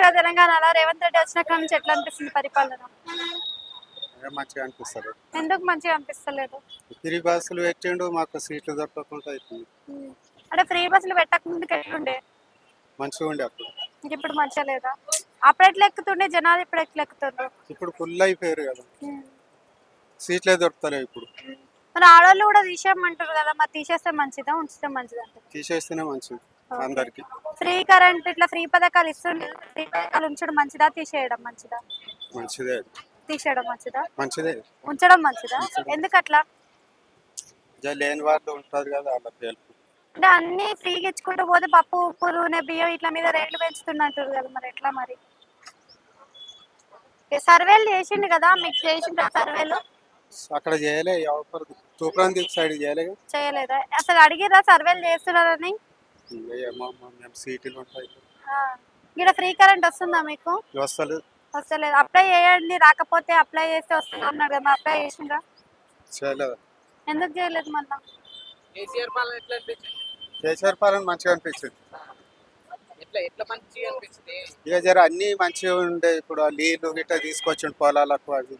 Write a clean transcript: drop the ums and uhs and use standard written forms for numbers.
కదా తెలంగాణలో రేవంత్ రెడ్డి వచ్చినాక నుంచి ఎట్లా అనిపిస్తుంది పరిపాలన? మంచిగా అనిపిస్తుంది. ఎందుకు మంచిగా అనిపిస్తలేదు? ఫ్రీ బస్సులు పెట్టిండు, మాకు సీట్లు దొరకకుండా అవుతుంది. అంటే ఫ్రీ బస్సులు పెట్టక ముందుకు ఎట్లుండే? మంచిగా ఉండే అప్పుడు. ఇప్పుడు మంచిగా లేదా? అప్పుడు ఎట్లా ఎక్కుతుండే జనాలు, ఇప్పుడు ఎట్లా ఎక్కుతుండ్రు? ఇప్పుడు ఫుల్ అయిపోయారు కదా, సీట్లే దొరుకుతలేవు ఇప్పుడు. మరి ఆడవాళ్ళు కూడా తీసేయమంటారు కదా, మరి తీసేస్తే మంచిదా ఉంచితే మంచిదా? తీసేస్తేనే మంచిది అందరికి. ఫ్రీ కరెంట్ ఇట్లా ఫ్రీ పథకాలు ఇస్తుండే, ఫ్రీ పథకాలు ఉంచడం మంచిదా తీసేయడం మంచిదా? మంచిదే. తీసేయడం మంచిదా మంచిదే. ఉంచడం మంచిదా? ఎందుకు అట్లా? లేని వాళ్ళు ఉంటారు కదా, వాళ్ళకి హెల్ప్. అంటే అన్ని ఫ్రీగా ఇచ్చుకుంటూ పోతే పప్పు ఉప్పు నూనె బియ్యం ఇట్లా మీద రేట్లు పెంచుతున్నట్టు కదా, మరి ఎట్లా మరి? సర్వేలు చేసిండు కదా, మీకు చేసిండ్రు సర్వేలు? అక్కడ చేయలే, ఎవరు తూప్రాన్ దిక్కు సైడ్ చేయలే. చేయలేదా? అసలు అడిగిరా సర్వేలు చేస్తున్నారని? ఏమో మేము సీట్లు ఉంటాయి. ఇక్కడ ఫ్రీ కరెంట్ వస్తుందా మీకు? వస్తలేదు. వస్తలేదు. అప్లై చేయండి, రాకపోతే అప్లై చేస్తే వస్తుంది అన్నారు కదా, అప్లై చేసిండ్రా? చేయలేదు. ఎందుకు చేయలేదు మళ్ళా? కేసీఆర్ పాలన ఎట్లా అనిపించింది? కేసీఆర్ పాలన మంచిగా అనిపించింది. ఎట్లా మంచిగా అనిపించింది? ఇక జర అన్ని మంచిగా ఉండే. ఇప్పుడు నీళ్లు గిట్ట తీసుకొచ్చిండు పొలాలకు, అవి